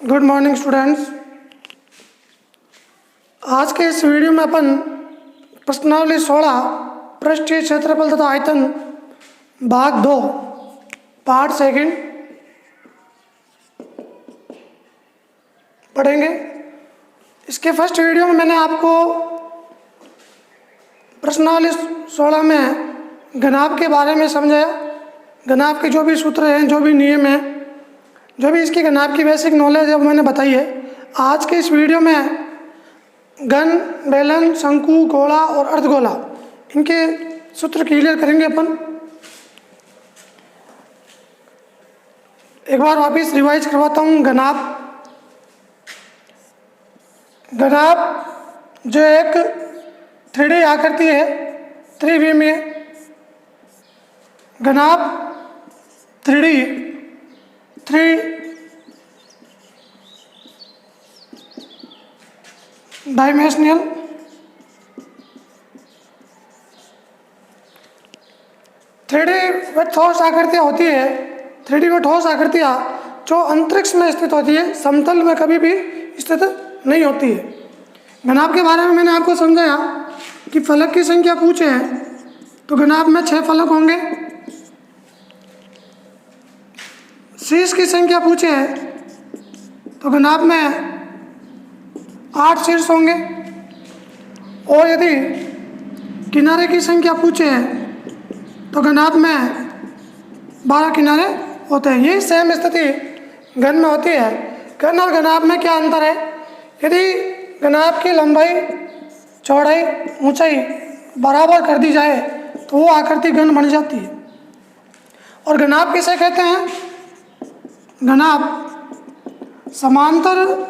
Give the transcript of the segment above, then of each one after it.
Good morning students. आज के इस वीडियो में अपन प्रश्नावली 16 पृष्ठीय क्षेत्रफल तथा आयतन भाग 2 पार्ट सेकंड पढ़ेंगे। इसके फर्स्ट वीडियो में मैंने आपको प्रश्नावली 16 में घनाभ के बारे में समझाया। घनाभ के जो भी सूत्र हैं, जो भी नियम हैं, जो भी इसकी घनाभ की बेसिक नॉलेज है वो मैंने बताई है। आज के इस वीडियो में घन, बेलन, शंकु, गोला और अर्धगोला इनके सूत्र क्लियर करेंगे अपन। एक बार वापस रिवाइज करवाता हूँ। घनाभ जो एक 3D आकृति है, त्रिविमीय घनाभ 3 डायमेंशनल वह ठोस आकृतियाँ होती है। 3D में ठोस आकृतियाँ जो अंतरिक्ष में स्थित होती है, समतल में कभी भी स्थित नहीं होती है। घनाभ के बारे में मैंने आपको समझाया कि फलक की संख्या पूछे हैं तो घनाभ में 6 फलक होंगे। शीर्ष की संख्या पूछे हैं तो घनाभ में 8 शीर्ष होंगे। और यदि किनारे की संख्या पूछे हैं तो घनाभ में 12 किनारे होते हैं। ये सेम स्थिति घन में होती है। घन और घनाभ में क्या अंतर है? यदि घनाभ की लंबाई, चौड़ाई, ऊंचाई बराबर कर दी जाए तो वो आकृति घन बन जाती है। और घनाभ किसे कहते हैं? घनाभ समांतर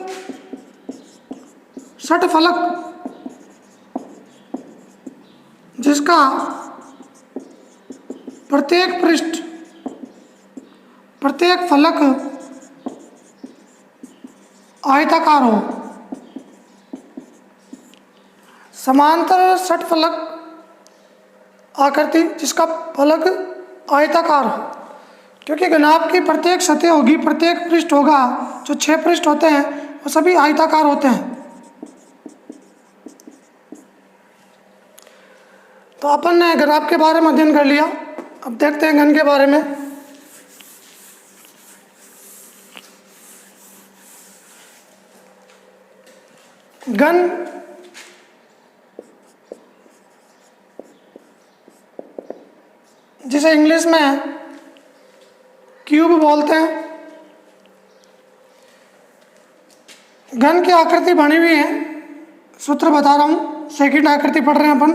षटफलक जिसका प्रत्येक फलक आयताकार हो। समांतर षटफलक आकृति जिसका फलक आयताकार हो, क्योंकि घनाभ की प्रत्येक सतह होगी, प्रत्येक पृष्ठ होगा। जो 6 पृष्ठ होते हैं वो सभी आयताकार होते हैं। तो अपन ने घनाभ के बारे में अध्ययन कर लिया। अब देखते हैं घन के बारे में। घन जिसे इंग्लिश में क्यूब बोलते हैं। घन की आकृति बनी हुई है, सूत्र बता रहा हूँ। सेकंड आकृति पढ़ रहे हैं अपन।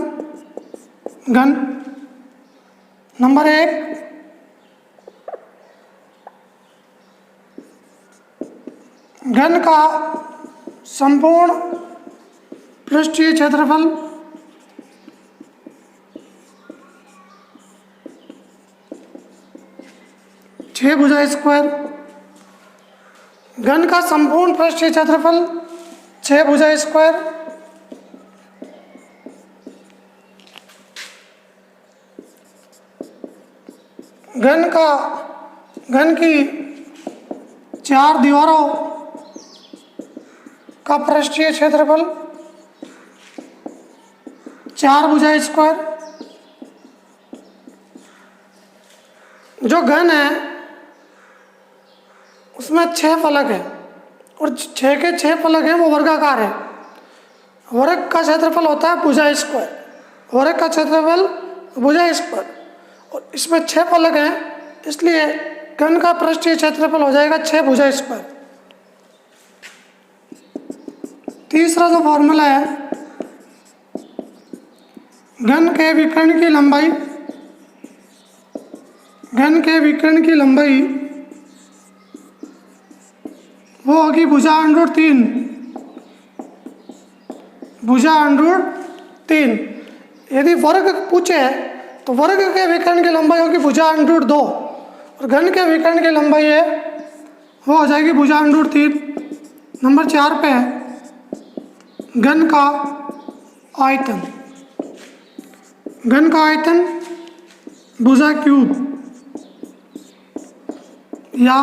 घन नंबर 1, घन का संपूर्ण पृष्ठीय क्षेत्रफल छः भुजा स्क्वायर। घन का संपूर्ण पृष्ठीय क्षेत्रफल 6 भुजा स्क्वायर। घन की 4 दीवारों का पृष्ठीय क्षेत्रफल 4 भुजा स्क्वायर। जो घन है उसमें 6 फलक है और 6 के 6 फलक हैं वो वर्गाकार है। वर्ग का क्षेत्रफल होता है भुजा स्क्वायर। वर्ग का क्षेत्रफल भुजा स्क्वायर और इसमें 6 फलक हैं, इसलिए घन का पृष्ठीय क्षेत्रफल हो जाएगा 6 भुजा स्क्वायर। तीसरा जो फॉर्मूला है, घन के विकर्ण की लंबाई वो होगी भुजा√3। यदि वर्ग पूछे तो वर्ग के विकर्ण की लंबाई होगी भुजा√2 और घन के विकर्ण की लंबाई है वो हो जाएगी भुजा√3। नंबर 4 पे घन का आयतन। घन का आयतन भुजा क्यूब या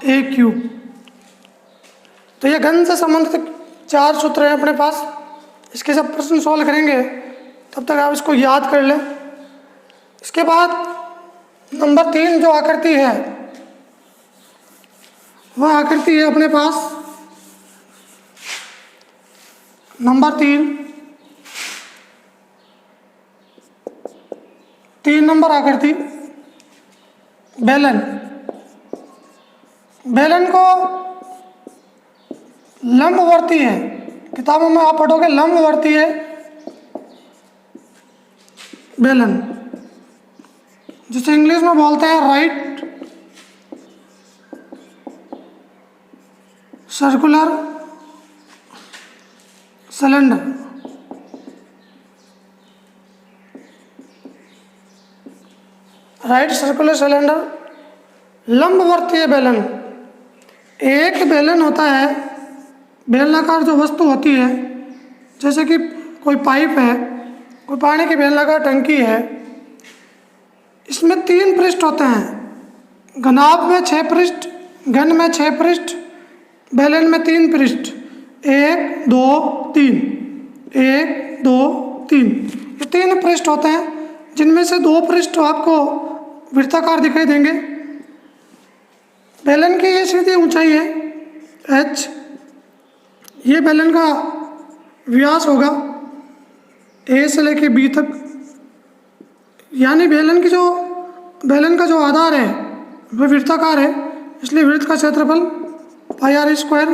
ए क्यूब। तो ये घन से संबंधित 4 सूत्र हैं अपने पास। इसके जब प्रश्न सॉल्व करेंगे तब तक आप इसको याद कर लें। इसके बाद नंबर 3 जो आकृति है वह आकृति है अपने पास नंबर 3 नंबर आकृति बेलन। बेलन को लंबवर्ती है, किताबों में आप पढ़ोगे लंबवर्ती है बेलन, जिसे इंग्लिश में बोलते हैं right circular cylinder. Right circular cylinder लंबवर्तीय बेलन। एक बेलन होता है, बेलनाकार जो वस्तु होती है, जैसे कि कोई पाइप है, कोई पानी की बेलनाकार टंकी है, इसमें 3 पृष्ठ होते हैं। घनाभ में 6 पृष्ठ, घन में 6 पृष्ठ, बेलन में 3 पृष्ठ, 1 2 3, 1 2 3, ये 3 पृष्ठ होते हैं, जिनमें से 2 पृष्ठ आपको वृत्ताकार दिखाई देंगे। बेलन की ये सीधी ऊंचाई है h, ये बेलन का व्यास होगा a से लेके b तक, यानी बेलन का जो आधार है वह वृत्ताकार है, इसलिए वृत्त का क्षेत्रफल पाई आर स्क्वायर।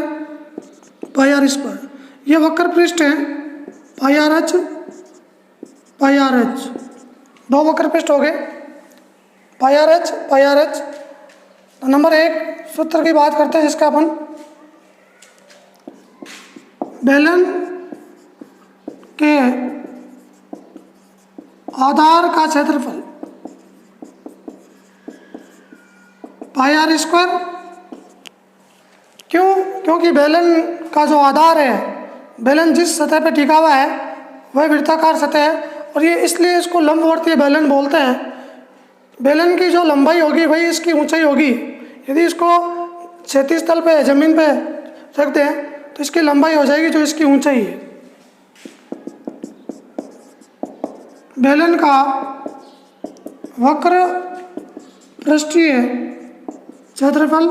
ये वक्र पृष्ठ है पाई आर एच, दो वक्र पृष्ठ हो गए पाई आर एच। तो नंबर 1 सूत्र की बात करते हैं, जिसका अपन बेलन के आधार का क्षेत्रफल पाई आर स्क्वायर। क्योंकि बेलन का जो आधार है, बेलन जिस सतह पर टिका हुआ है वह वृत्ताकार सतह है, और ये इसलिए इसको लंबवर्तीय बेलन बोलते हैं। बेलन की जो लंबाई होगी वही इसकी ऊंचाई होगी। यदि इसको क्षैतिज तल पे जमीन पे रख दें तो इसकी लंबाई हो जाएगी जो इसकी ऊंचाई है। बेलन का वक्र पृष्ठीय क्षेत्रफल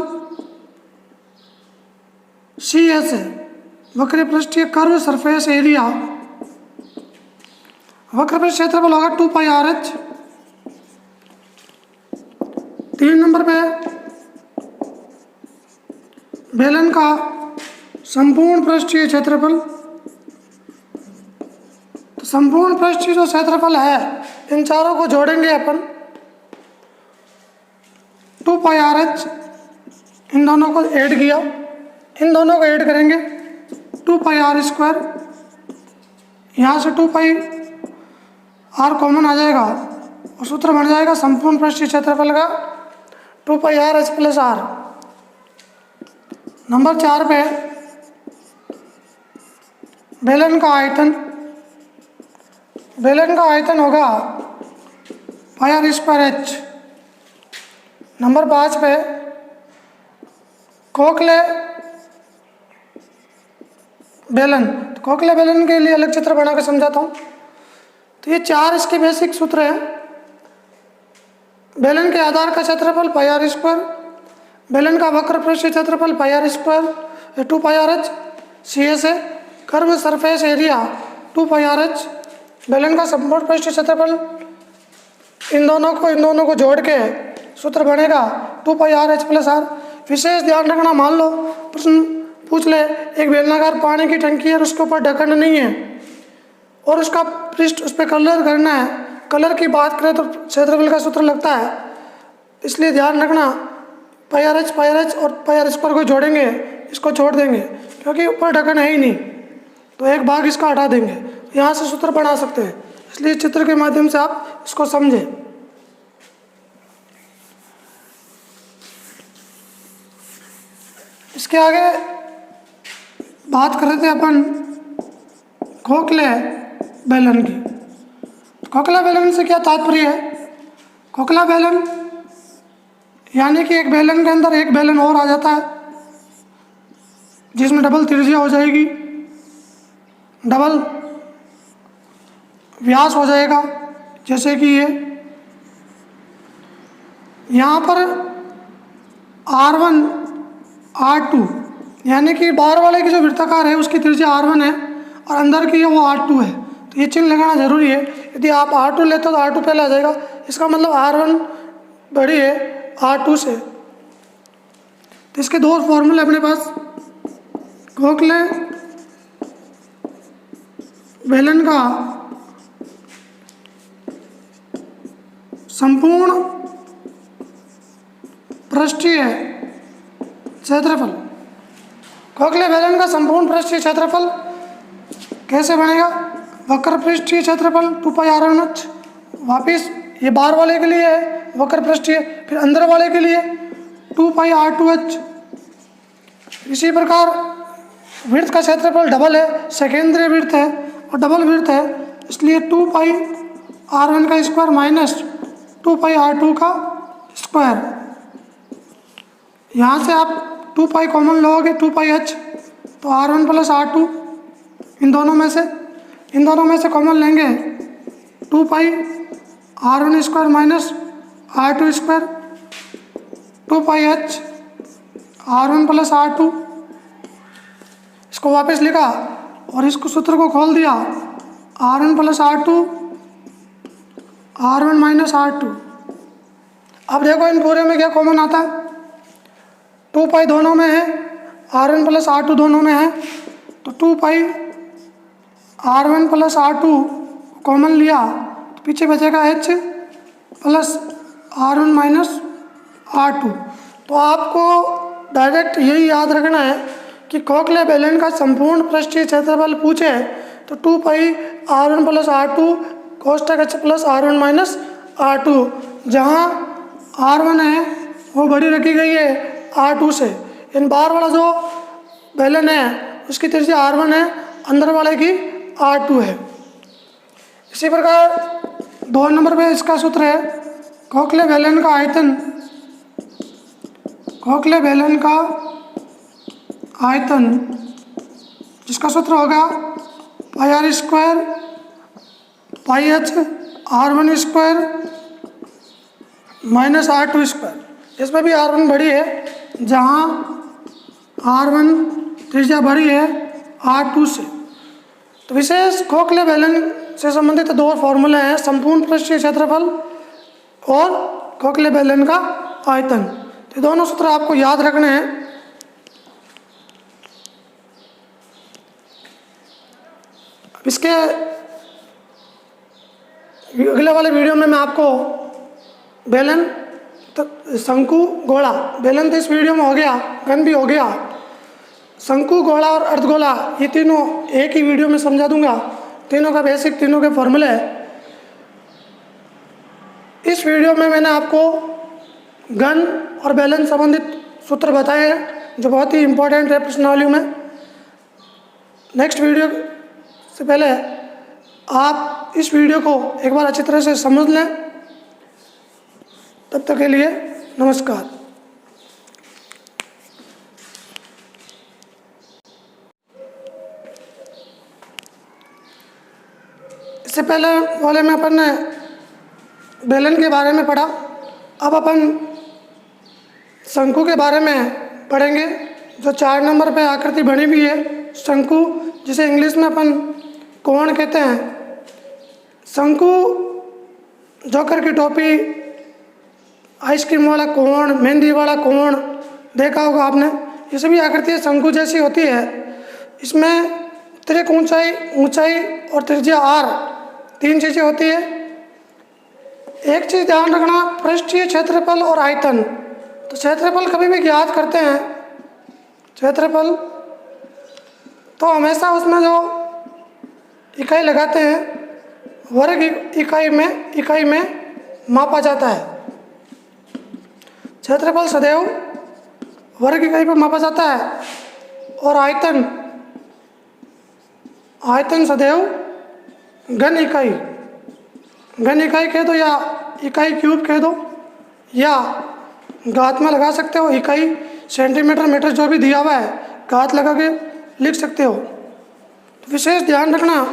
CS है, वक्र पृष्ठीय कर्व सरफेस एरिया, वक्र पृष्ठ क्षेत्रफल होगा 2 पाई आर एच। 3 नंबर पे बेलन का संपूर्ण पृष्ठीय क्षेत्रफल। तो संपूर्ण पृष्ठीय जो क्षेत्रफल है, इन चारों को जोड़ेंगे अपन 2 पाई आर एच, इन दोनों को ऐड किया, इन दोनों को ऐड करेंगे 2 पाई आर स्क्वायर। यहाँ से 2 पाई आर कॉमन आ जाएगा और सूत्र बन जाएगा संपूर्ण पृष्ठीय क्षेत्रफल का 2 pi r h plus r. Number 4 पे बेलन का आयतन। बेलन का आयतन होगा pi r square h. Number 5 पे खोखले बेलन। तो खोखले बेलन के लिए अलग चित्र बना के समझाता हूँ। तो ये 4 इसके बेसिक सूत्र हैं। बेलन के आधार का क्षेत्रफल पाई आर स्क्वायर, बेलन का वक्र पृष्ठीय क्षेत्रफल pi r square 2 pi r h, CS है, curve surface area 2 pi r h, बेलन का संपूर्ण पृष्ठीय क्षेत्रफल। इन दोनों को जोड़ के सूत्र बनेगा 2 pi r h plus are. विशेष ध्यान रखना, मान लो प्रश्न पूछ ले, एक बेलनाकार पानी की टंकी है और उसके ऊपर ढक्कन नहीं है और उसका पृष्ठ, उस पर कलर करना है। कलर की बात करें तो क्षेत्रफल का सूत्र लगता है, इसलिए ध्यान रखना पाई आर एच और पाई आर स्क्वायर को जोड़ेंगे, इसको छोड़ देंगे क्योंकि ऊपर ढक्कन है ही नहीं, तो एक भाग इसका हटा देंगे, यहाँ से सूत्र बना सकते हैं। इसलिए चित्र के माध्यम से आप इसको समझें। इसके आगे बात कर रहे थे अपन खोखले बेलन की। खोखला बेलन से क्या तात्पर्य है? खोखला बेलन यानी कि एक बेलन के अंदर एक बेलन और आ जाता है, जिसमें डबल त्रिज्या हो जाएगी, डबल व्यास हो जाएगा, जैसे कि ये यहाँ पर R1 R2 यानी कि बाहर वाले की जो वृत्ताकार है उसकी त्रिज्या R1 है और अंदर की है वो R2 है। तो ये चिन्ह लगाना जरूरी है। यदि आप R2 लेते हो तो R2 पहले आ जाएगा, इसका मतलब R1 बड़ी है R2 से। तो इसके दो फॉर्मूले अपने पास, खोखले बेलन का संपूर्ण पृष्ठीय क्षेत्रफल, खोखले बेलन का संपूर्ण पृष्ठीय क्षेत्रफल कैसे बनेगा? वक्र पृष्ठीय क्षेत्रफल 2πr1h, वापिस ये बाहर वाले के लिए है वक्र पृष्ठीय, फिर अंदर वाले के लिए 2πr2h। इसी प्रकार वृत्त का क्षेत्रफल डबल है, सेकेंद्रीय वृत्त है और डबल वृत्त है, इसलिए 2πr1 का स्क्वायर माइनस 2πr2 का स्क्वायर। यहाँ से आप 2π कॉमन लोगे 2πh, तो R1 प्लस R2 इन दोनों में से कॉमन लेंगे 2πr1 square minus R2 square, 2πh R1 plus R2। इसको वापस लिखा और इसको सूत्र को खोल दिया, R1 plus R2 R1 minus R2। अब देखो इन पूरे में क्या कॉमन आता है, 2π दोनों में है, R1 प्लस R2 दोनों में है, तो 2π R1 प्लस R2 कॉमन लिया तो पीछे बचेगा H plus R1 minus R2। तो आपको डायरेक्ट यही याद रखना है कि खोखले बेलन का संपूर्ण पृष्ठीय क्षेत्रफल पूछे तो 2π R1 प्लस R2 कोष्ठक H plus R1 minus R2, जहाँ R1 है वो बड़ी रखी गई है R2 से। इन बाहर वाला जो बेलन है उसकी त्रिज्या R1 है, अंदर वाले की R2 है। इसी प्रकार 2 नंबर पे इसका सूत्र है खोखले बेलन का आयतन, खोखले बेलन का आयतन जिसका सूत्र होगा πr square πh R1 square minus R2 square. इसमें भी R1 बड़ी है, जहाँ R1 त्रिज्या बड़ी है R2 से। तो विशेष खोखले बेलन से संबंधित दो फॉर्मूले हैं, संपूर्ण पृष्ठीय क्षेत्रफल और खोखले बेलन का आयतन। तो दोनों सूत्र आपको याद रखने हैं। अब इसके अगले वाले वीडियो में मैं आपको बेलन तो शंकु गोला, बेलन तो इस वीडियो में हो गया, घन भी हो गया, शंकु गोला और अर्धगोला ये तीनों एक ही वीडियो में समझा दूंगा। तीनों का बेसिक, तीनों के फॉर्मूले है। इस वीडियो में मैंने आपको घन और बेलन संबंधित सूत्र बताए हैं जो बहुत ही इम्पोर्टेंट है प्रश्नावलियों में। नेक्स्ट वीडियो से पहले आप इस वीडियो को एक बार अच्छी तरह से समझ लें। तब तक के लिए नमस्कार। इससे पहले वाले में अपन ने बेलन के बारे में पढ़ा, अब अपन शंकु के बारे में पढ़ेंगे। जो 4 नंबर पे आकृति बनी हुई है शंकु, जिसे इंग्लिश में अपन कोण कहते हैं। शंकु, जोकर की टोपी, आइसक्रीम वाला कोण, मेहंदी वाला कोण देखा होगा आपने। ये सभी आकृतियाँ शंकु जैसी होती है। इसमें त्रिक ऊंचाई और त्रिज्या R, 3 चीज़ें होती है। एक चीज़ ध्यान रखना, पृष्ठीय क्षेत्रफल और आयतन। तो क्षेत्रफल कभी भी ज्ञात करते हैं, क्षेत्रफल तो हमेशा उसमें जो इकाई लगाते हैं वर्ग इकाई में मापा जाता है। क्षेत्रफल सदैव वर्ग इकाई पर मापा जाता है और आयतन सदैव घन इकाई कह दो या इकाई क्यूब कह दो या घात में लगा सकते हो। इकाई सेंटीमीटर मीटर जो भी दिया हुआ है घात लगा के लिख सकते हो। तो विशेष ध्यान रखना,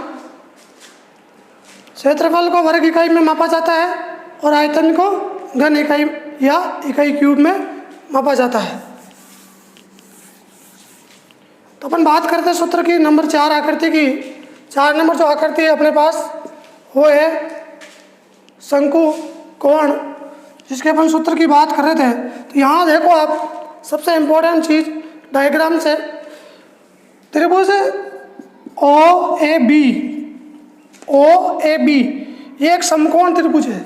क्षेत्रफल को वर्ग इकाई में मापा जाता है और आयतन को घन इकाई या इकाई क्यूब में मापा जाता है। तो अपन बात करते हैं सूत्र की नंबर 4 आकृति की। 4 नंबर जो आकृति है अपने पास वो है शंकु कोण, जिसके अपन सूत्र की बात कर रहे थे। तो यहाँ देखो आप, सबसे इम्पोर्टेंट चीज़ डायग्राम से, त्रिभुज ओ ए बी ये एक समकोण त्रिभुज है।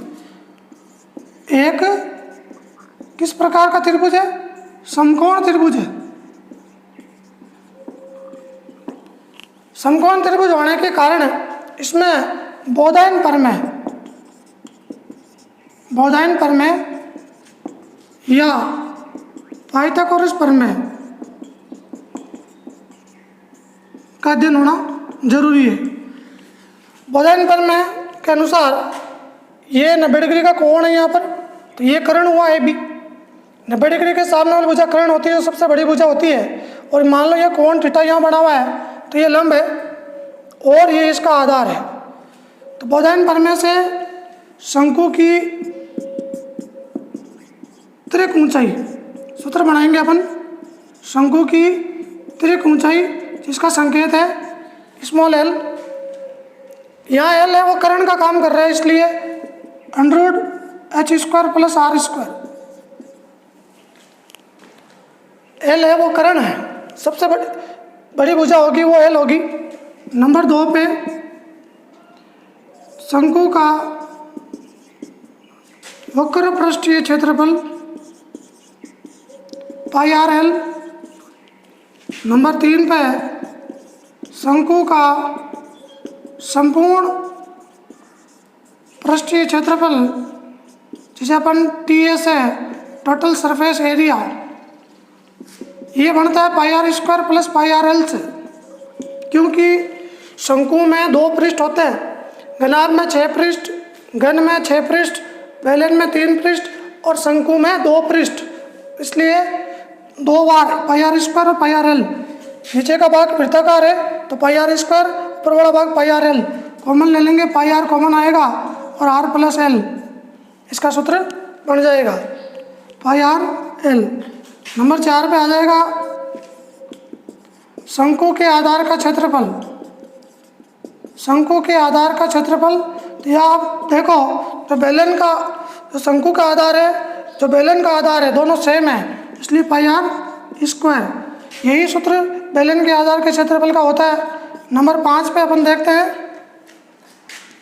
एक किस प्रकार का त्रिभुज है? समकोण त्रिभुज है। समकोण त्रिभुज होने के कारण इसमें बोधायन प्रमेय या पाइथागोरस प्रमेय का अध्ययन होना जरूरी है। बोधायन प्रमेय के अनुसार ये 90 डिग्री का कोण है यहाँ पर, तो ये कर्ण हुआ ए बी। 90 डिग्री के सामने वाली भुजा कर्ण होती है, जो सबसे बड़ी भुजा होती है। और मान लो ये कोण थीटा यहाँ बना हुआ है, तो ये लंब है और ये इसका आधार है। तो बोधायन प्रमेय से शंकु की त्रिक ऊंचाई, सूत्र बनाएंगे अपन, शंकु की त्रिक ऊंचाई जिसका संकेत है स्मॉल एल। यहाँ एल है वो कर्ण का काम कर रहा है, इसलिए √h² + r²। एल है वो कर्ण है, सबसे बड़ी भुजा होगी वो एल होगी। नंबर 2 पे शंकु का वक्र पृष्ठीय क्षेत्रफल πr_l। नंबर 3 पे शंकु का संपूर्ण पृष्ठीय क्षेत्रफल, जिसे अपन TS है, टोटल सरफेस एरिया, ये बनता है πr² + πrl से। क्योंकि शंकु में 2 पृष्ठ होते हैं, घनाभ में 6 पृष्ठ, घन में 6 पृष्ठ, बेलन में 3 पृष्ठ और शंकु में 2 पृष्ठ, इसलिए 2 बार πr² और πrl। नीचे का भाग वृत्ताकार है तो πr², ऊपर वाला भाग πrl। कॉमन ले लेंगे, πr कॉमन आएगा और r + l, इसका सूत्र बन जाएगा πrl। नंबर 4 पे आ जाएगा शंकु के आधार का क्षेत्रफल। शंकु के आधार का क्षेत्रफल, तो यह आप देखो, जो शंकु का आधार है, जो बेलन का आधार है, दोनों सेम है, इसलिए πr²। यही सूत्र बेलन के आधार के क्षेत्रफल का होता है। नंबर 5 पे अपन देखते हैं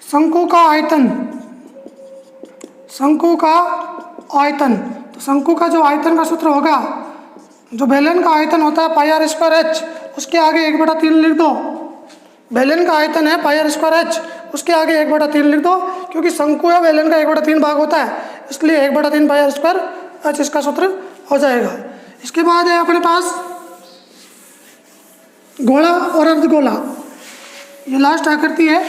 शंकु का आयतन। शंकु का आयतन, तो शंकु का जो आयतन का सूत्र होगा, जो बेलन का आयतन होता है πr²h, उसके आगे 1/3 लिख दो। बेलन का आयतन है πr²h, उसके आगे 1/3 लिख दो, क्योंकि शंकु है बेलन का 1/3 भाग होता है, इसलिए 1/3 πr²h इसका सूत्र हो जाएगा। इसके बाद है अपने पास गोला और अर्धगोला, ये लास्ट आकृति है।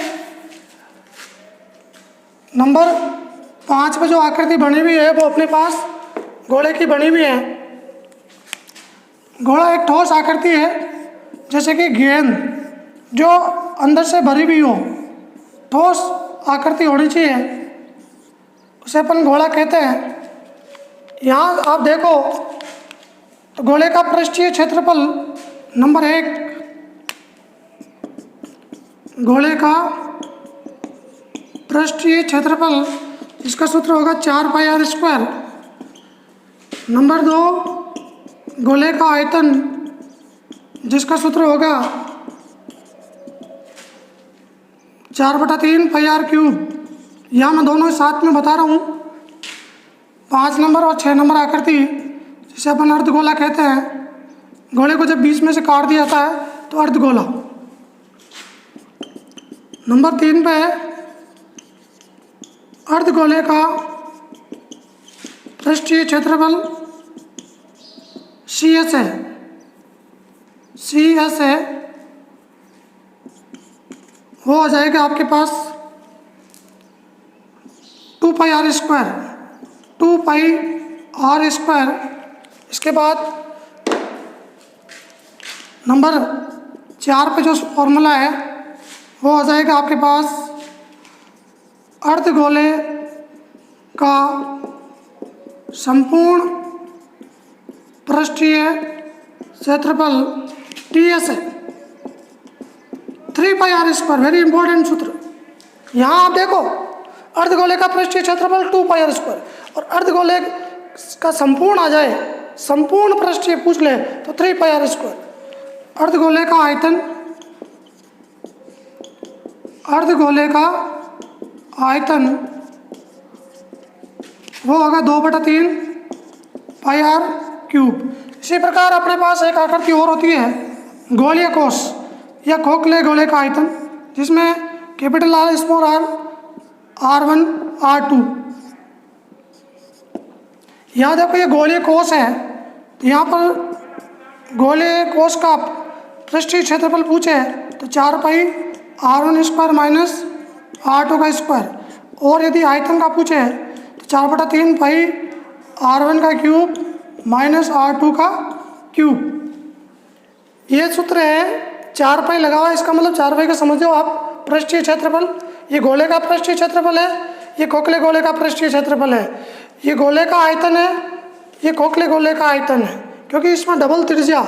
नंबर 5 पे जो आकृति बनी हुई है वो अपने पास गोले की बनी हुई है। गोला एक ठोस आकृति है, जैसे कि गेंद जो अंदर से भरी हुई हो, ठोस आकृति होनी चाहिए, उसे अपन गोला कहते हैं। यहाँ आप देखो तो गोले का पृष्ठीय क्षेत्रफल नंबर 1, गोले का पृष्ठीय क्षेत्रफल, इसका सूत्र होगा 4πr²। नंबर 2, गोले का आयतन, जिसका सूत्र होगा 4/3 πr³। यहाँ मैं दोनों साथ में बता रहा हूँ। 5 नंबर और 6 नंबर आकृति, जिसे अपन अर्धगोला कहते हैं। गोले को जब बीच में से काट दिया जाता है तो अर्धगोला। नंबर 3 पे अर्धगोले का पृष्ठीय क्षेत्रफल CS है। CS है, वो हो जाएगा आपके पास 2πr²। 2πr²। इसके बाद नंबर 4 पे जो फॉर्मूला है वो आ जाएगा आपके पास अर्धगोले का संपूर्ण पृष्ठीय क्षेत्रफल ts है 3πr²। वेरी इंपॉर्टेंट सूत्र। यहाँ आप देखो अर्धगोले का पृष्ठीय क्षेत्रफल 2πr² और अर्धगोले का संपूर्ण आ जाए, संपूर्ण पृष्ठीय पूछ ले तो 3πr²। अर्धगोले का आयतन, अर्धगोले का आयतन वो होगा 2/3 πr³। इसी प्रकार अपने पास एक आकृति और होती है गोलीय कोष या खोखले गोले का आयतन, जिसमें capital R, small r, r1, r2। यहाँ देखो ये गोलीय कोष है, तो यहाँ पर गोलीय कोष का पृष्ठीय क्षेत्रफल पूछे तो 4πr1² माइनस r2²। और यदि आयतन का पूछे तो 4/3 πr1³ माइनस r2³। ये सूत्र है 4π लगा हुआ है, इसका मतलब 4π का समझ लो आप पृष्ठीय क्षेत्रफल। ये गोले का पृष्ठीय क्षेत्रफल है, ये खोखले गोले का पृष्ठीय क्षेत्रफल है। ये गोले का आयतन है, ये खोखले गोले का आयतन है। क्योंकि इसमें डबल त्रिज्या,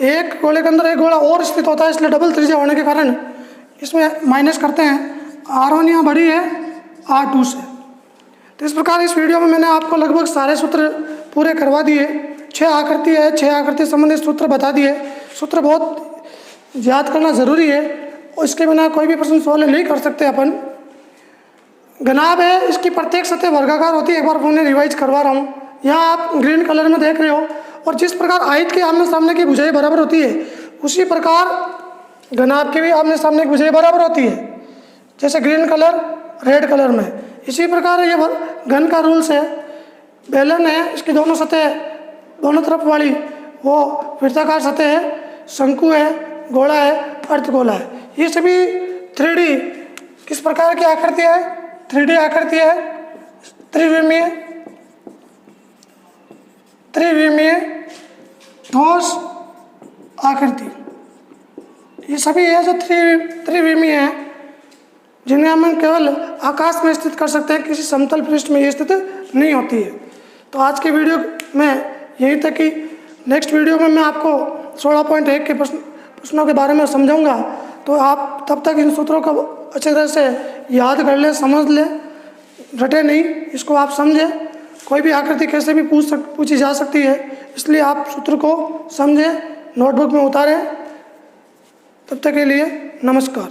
एक गोले के अंदर एक गोला और स्थित होता है, इसलिए डबल त्रिज्या होने के कारण इसमें माइनस करते हैं। r1 यहाँ बड़ी है r2 से। तो इस प्रकार इस वीडियो में मैंने आपको लगभग सारे सूत्र पूरे करवा दिए। 6 आकृति है, 6 आकृति संबंधित सूत्र बता दिए। सूत्र बहुत याद करना ज़रूरी है और इसके बिना कोई भी प्रश्न सॉल्व नहीं कर सकते अपन। घनाभ है, इसकी प्रत्येक सतह वर्गाकार होती है। एक बार उन्हें रिवाइज करवा रहा हूँ। यहाँ आप ग्रीन कलर में देख रहे हो, और जिस प्रकार आयत के आमने सामने की भुजाएं बराबर होती है, उसी प्रकार घनाभ की भी आमने सामने की भुजाएं बराबर होती है, जैसे ग्रीन कलर रेड कलर में। इसी प्रकार ये घन का रूल्स है। बेलन है, इसकी दोनों सतह, दोनों तरफ वाली वो वृत्ताकार सतह है। शंकु है, गोला है, अर्धगोला है। ये सभी 3D किस प्रकार की आकृति है? 3D आकृति है, त्रिविमीय ठोस आकृति। ये सभी है जो त्रिविमीय है, जिन्हें हम केवल आकाश में स्थित कर सकते हैं, किसी समतल पृष्ठ में ये स्थित नहीं होती है। तो आज के वीडियो में यही तक कि नेक्स्ट वीडियो में मैं आपको 16.1 के प्रश्नों के बारे में समझाऊंगा। तो आप तब तक इन सूत्रों को अच्छी तरह से याद कर लें, समझ लें, रटे नहीं, इसको आप समझें। कोई भी आकृति कैसे भी पूछी जा सकती है, इसलिए आप सूत्र को समझें, नोटबुक में उतारें। तब तक के लिए नमस्कार।